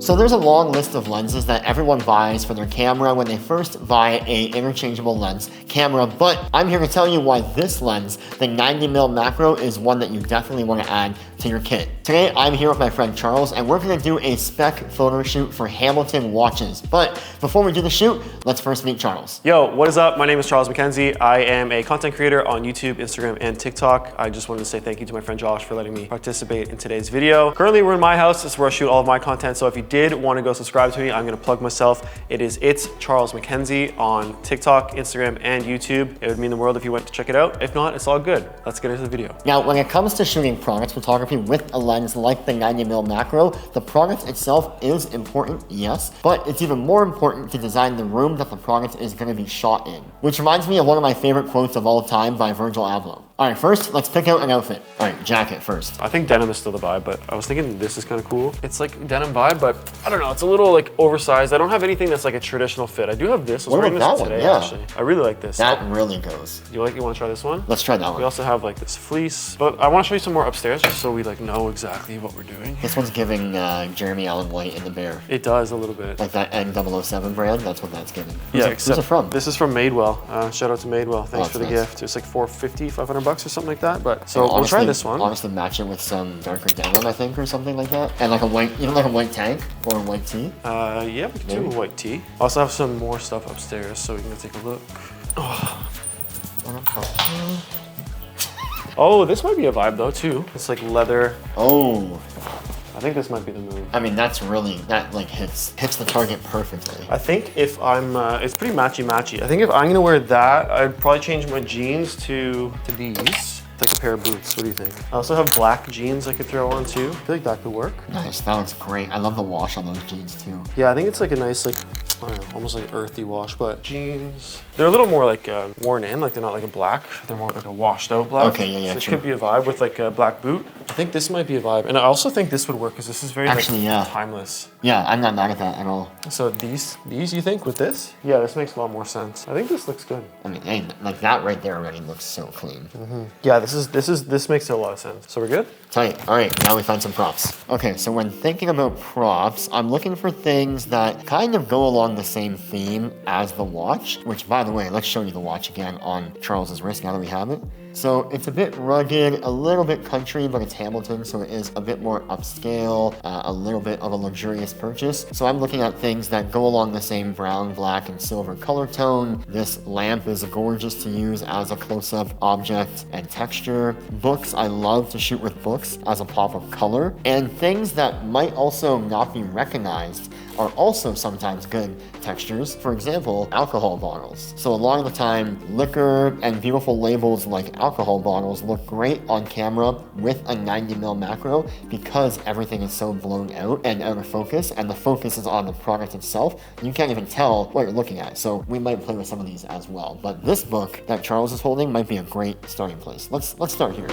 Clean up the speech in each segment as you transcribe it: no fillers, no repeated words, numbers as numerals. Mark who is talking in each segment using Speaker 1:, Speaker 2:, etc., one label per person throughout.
Speaker 1: So there's a long list of lenses that everyone buys for their camera when they first buy a interchangeable lens camera, but I'm here to tell you why this lens, the 90mm macro, is one that you definitely want to add to your kit. Today I'm here with my friend Charles and we're going to do a spec photo shoot for Hamilton watches. But before we do the shoot, let's first meet Charles.
Speaker 2: Yo, what is up? My name is Charles McKenzie. I am a content creator on YouTube, Instagram, and TikTok. I just wanted to say thank you to my friend Josh for letting me participate in today's video. Currently we're in my house. This is where I shoot all of my content. So if you did want to go subscribe to me, I'm going to plug myself. It's Charles McKenzie on TikTok, Instagram, and YouTube. It would mean the world if you went to check it out. If not, it's all good. Let's get into the video.
Speaker 1: Now, when it comes to shooting product photography with a lens like the 90mm macro, the product itself is important, yes, but it's even more important to design the room that the product is going to be shot in. Which reminds me of one of my favorite quotes of all time by Virgil Abloh. All right, first, let's pick out an outfit. All right, jacket first.
Speaker 2: I think denim is still the vibe, but I was thinking this is kind of cool. It's like denim vibe, but I don't know, it's a little like oversized. I don't have anything that's like a traditional fit. I do have this. I was wearing this today, actually. I really like this.
Speaker 1: That really goes.
Speaker 2: You want to try this one?
Speaker 1: Let's try that one.
Speaker 2: We also have like this fleece, but I want to show you some more upstairs just so we like know exactly what we're doing.
Speaker 1: This one's giving Jeremy Allen White in The Bear.
Speaker 2: It does a little bit.
Speaker 1: Like that N007 brand, that's what that's giving.
Speaker 2: Who's
Speaker 1: it from?
Speaker 2: This is from Madewell. Shout out to Madewell. Thanks for the gift. It's like $450, $500 or something like that. But so we'll try this one.
Speaker 1: Honestly, match it with some darker denim, I think, or something like that. And like a white, like a white tank or a white tee.
Speaker 2: Yeah, we can do a white tee. I also have some more stuff upstairs, so we can go take a look. Oh, this might be a vibe though too. It's like leather.
Speaker 1: Oh.
Speaker 2: I think this might be the move.
Speaker 1: I mean, that like hits the target perfectly.
Speaker 2: I think if I'm, it's pretty matchy-matchy. I think if I'm gonna wear that, I'd probably change my jeans to these. Like a pair of boots. What do you think? I also have black jeans I could throw on too. I feel like that could work.
Speaker 1: Nice, that looks great. I love the wash on those jeans too.
Speaker 2: Yeah, I think it's like a nice, like, I don't know, almost like earthy wash, but jeans. They're a little more like worn in, like they're not like a black. They're more like a washed out black.
Speaker 1: Okay, yeah,
Speaker 2: So it could be a vibe with like a black boot. I think this might be a vibe. And I also think this would work because this is very timeless.
Speaker 1: Yeah, I'm not mad at that at all.
Speaker 2: So these you think with this? Yeah, this makes a lot more sense. I think this looks good.
Speaker 1: I mean, hey, like that right there already looks so clean.
Speaker 2: Yeah, this makes a lot of sense. So we're good?
Speaker 1: Tight. All right, now we find some props. Okay, so when thinking about props, I'm looking for things that kind of go along the same theme as the watch, which by the way, let's show you the watch again on Charles's wrist now that we have it. So it's a bit rugged, a little bit country, but it's Hamilton, so it is a bit more upscale, a little bit of a luxurious purchase. So I'm looking at things that go along the same brown, black, and silver color tone. This lamp is gorgeous to use as a close-up object and texture. Books, I love to shoot with books as a pop of color. And things that might also not be recognized are also sometimes good textures. For example, alcohol bottles. So a lot of the time, liquor and beautiful labels like alcohol bottles look great on camera with a 90mm macro because everything is so blown out and out of focus, and the focus is on the product itself. You can't even tell what you're looking at. So we might play with some of these as well. But this book that Charles is holding might be a great starting place. Let's start here.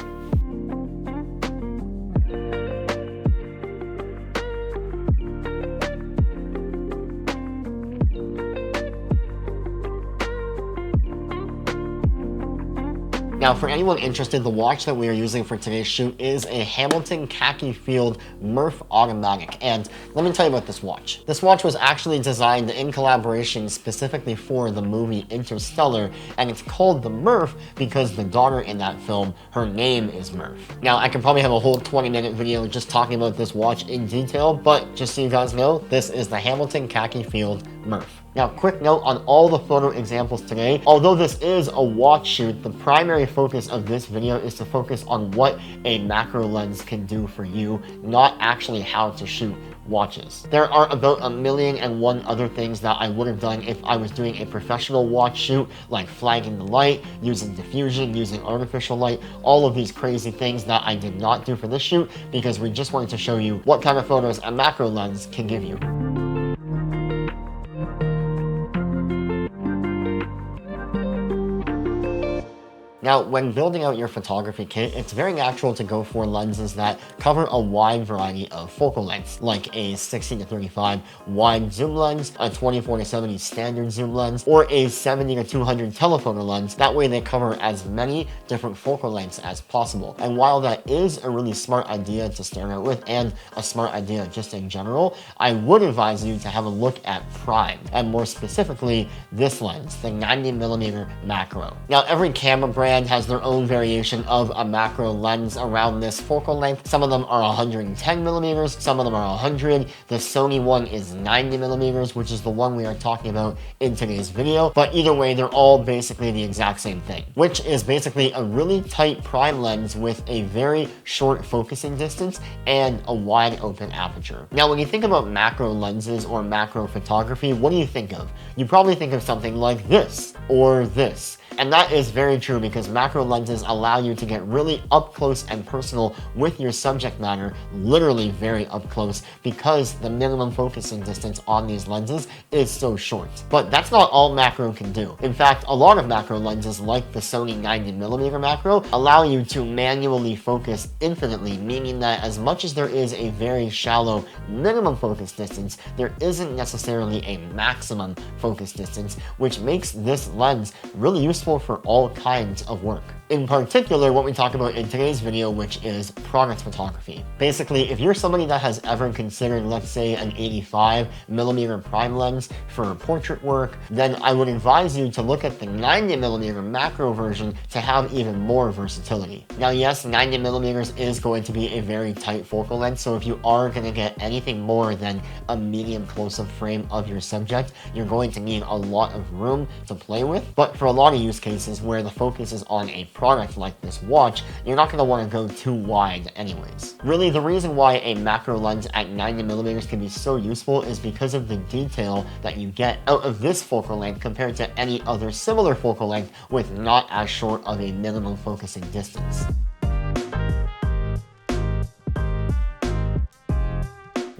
Speaker 1: Now, for anyone interested, the watch that we are using for today's shoot is a Hamilton Khaki Field Murph Automatic. And let me tell you about this watch. This watch was actually designed in collaboration specifically for the movie Interstellar, and it's called the Murph because the daughter in that film, her name is Murph. Now, I could probably have a whole 20-minute video just talking about this watch in detail, but just so you guys know, this is the Hamilton Khaki Field Murph. Now, quick note on all the photo examples today. Although this is a watch shoot, the primary focus of this video is to focus on what a macro lens can do for you, not actually how to shoot watches. There are about 1,000,001 other things that I would have done if I was doing a professional watch shoot, like flagging the light, using diffusion, using artificial light, all of these crazy things that I did not do for this shoot because we just wanted to show you what kind of photos a macro lens can give you. Now, when building out your photography kit, it's very natural to go for lenses that cover a wide variety of focal lengths, like a 16-35 wide zoom lens, a 24-70 standard zoom lens, or a 70-200 telephoto lens. That way they cover as many different focal lengths as possible. And while that is a really smart idea to start out with, and a smart idea just in general, I would advise you to have a look at prime, and more specifically, this lens, the 90mm macro. Now, every camera brand has their own variation of a macro lens around this focal length. Some of them are 110mm, some of them are 100. The Sony one is 90mm, which is the one we are talking about in today's video. But either way, they're all basically the exact same thing, which is basically a really tight prime lens with a very short focusing distance and a wide open aperture. Now, when you think about macro lenses or macro photography, what do you think of? You probably think of something like this or this. And that is very true because macro lenses allow you to get really up close and personal with your subject matter, literally very up close, because the minimum focusing distance on these lenses is so short. But that's not all macro can do. In fact, a lot of macro lenses, like the Sony 90mm macro, allow you to manually focus infinitely, meaning that as much as there is a very shallow minimum focus distance, there isn't necessarily a maximum focus distance, which makes this lens really useful for all kinds of work. In particular, what we talk about in today's video, which is product photography. Basically, if you're somebody that has ever considered, let's say, an 85mm prime lens for portrait work, then I would advise you to look at the 90mm macro version to have even more versatility. Now, yes, 90mm is going to be a very tight focal length, so if you are going to get anything more than a medium close-up frame of your subject, you're going to need a lot of room to play with. But for a lot of use cases where the focus is on a product like this watch, you're not going to want to go too wide anyways. Really, the reason why a macro lens at 90mm can be so useful is because of the detail that you get out of this focal length compared to any other similar focal length with not as short of a minimum focusing distance.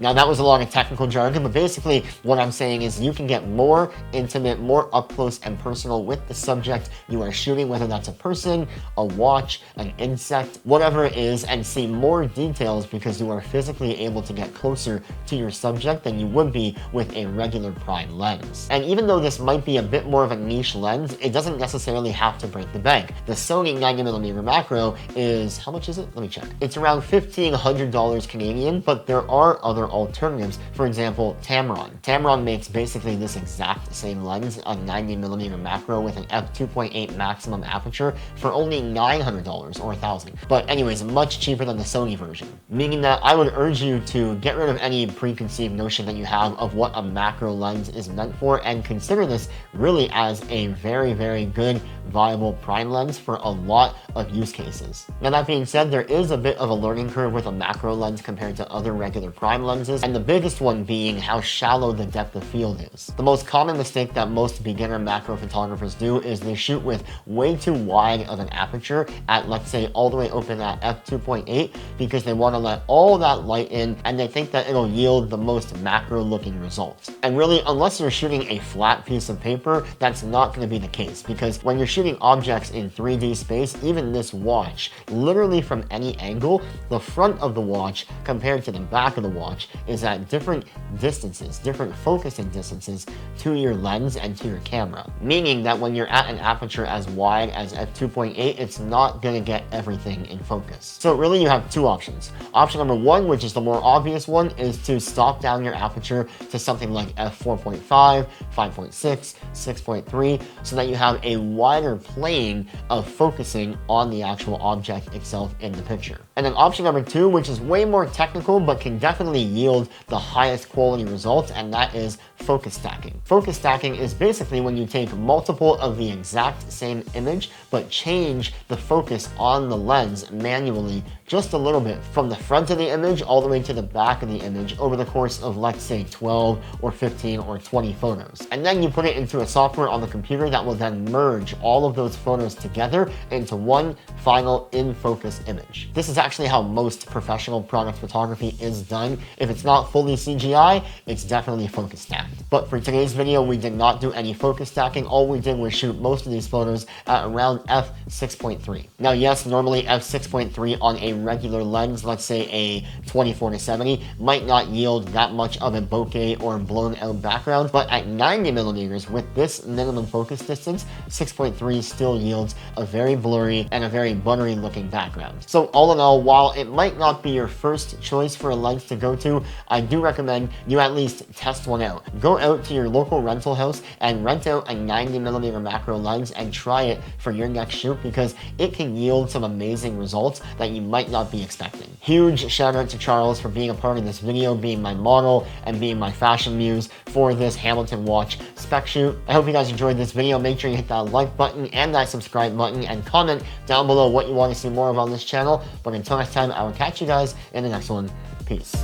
Speaker 1: Now, that was a lot of technical jargon, but basically what I'm saying is you can get more intimate, more up close and personal with the subject you are shooting, whether that's a person, a watch, an insect, whatever it is, and see more details because you are physically able to get closer to your subject than you would be with a regular prime lens. And even though this might be a bit more of a niche lens, it doesn't necessarily have to break the bank. The Sony 90mm macro is, how much is it? Let me check. It's around $1,500 Canadian, but there are other alternatives. For example, Tamron. Tamron makes basically this exact same lens, a 90mm macro with an f2.8 maximum aperture for only $900 or $1,000. But anyways, much cheaper than the Sony version. Meaning that I would urge you to get rid of any preconceived notion that you have of what a macro lens is meant for and consider this really as a very, very good, viable prime lens for a lot of use cases. Now, that being said, there is a bit of a learning curve with a macro lens compared to other regular prime lenses, and the biggest one being how shallow the depth of field is. The most common mistake that most beginner macro photographers do is they shoot with way too wide of an aperture at, let's say, all the way open at f2.8 because they want to let all that light in and they think that it'll yield the most macro looking results. And really, unless you're shooting a flat piece of paper, that's not going to be the case, because when you're shooting objects in 3D space, even this watch, literally from any angle, the front of the watch compared to the back of the watch is at different distances, different focusing distances to your lens and to your camera. Meaning that when you're at an aperture as wide as f2.8, it's not going to get everything in focus. So really you have two options. Option number one, which is the more obvious one, is to stop down your aperture to something like f4.5, 5.6, 6.3, so that you have a wider plane of focusing on the actual object itself in the picture. And then option number two, which is way more technical but can definitely yield the highest quality results, and that is focus stacking. Focus stacking is basically when you take multiple of the exact same image but change the focus on the lens manually just a little bit from the front of the image all the way to the back of the image over the course of, let's say, 12 or 15 or 20 photos. And then you put it into a software on the computer that will then merge all of those photos together into one final in-focus image. This is actually how most professional product photography is done. If it's not fully CGI, it's definitely focus stacked. But for today's video, we did not do any focus stacking. All we did was shoot most of these photos at around f6.3. Now, yes, normally f6.3 on a regular lens, let's say a 24-70, might not yield that much of a bokeh or blown out background, but at 90mm with this minimum focus distance, 6.3 still yields a very blurry and a very buttery looking background. So all in all, while it might not be your first choice for a lens to go to, I do recommend you at least test one out. Go out to your local rental house and rent out a 90mm macro lens and try it for your next shoot, because it can yield some amazing results that you might not be expecting. Huge shout out to Charles for being a part of this video, being my model and being my fashion muse for this Hamilton watch spec shoot. I hope you guys enjoyed this video. Make sure you hit that like button and that subscribe button and comment down below what you want to see more of on this channel. But until next time, I will catch you guys in the next one. Peace.